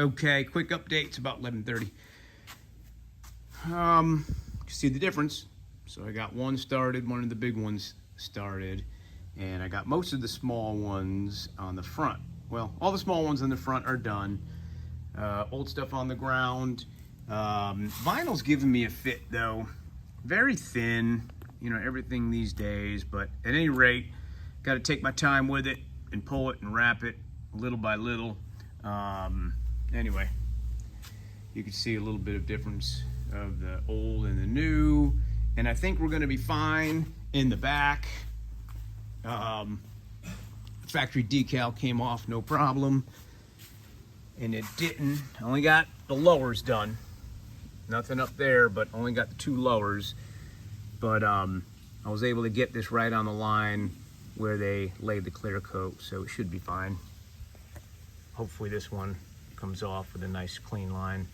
Okay, quick update. It's about 11:30. You can see the difference. So I got one started, one of the big ones started, and I got most of the small ones on the front. Well, all the small ones on the front are done. Old stuff on the ground. Vinyl's giving me a fit though. Very thin, you know, everything these days, but at any rate, got to take my time with it and pull it and wrap it little by little. Anyway, you can see a little bit of difference of the old and the new, and I think we're going to be fine in the back. Factory decal came off no problem, and it didn't. I only got the lowers done, nothing up there, but only got the 2 lowers. But I was able to get this right on the line where they laid the clear coat, so it should be fine. Hopefully this one comes off with a nice clean line.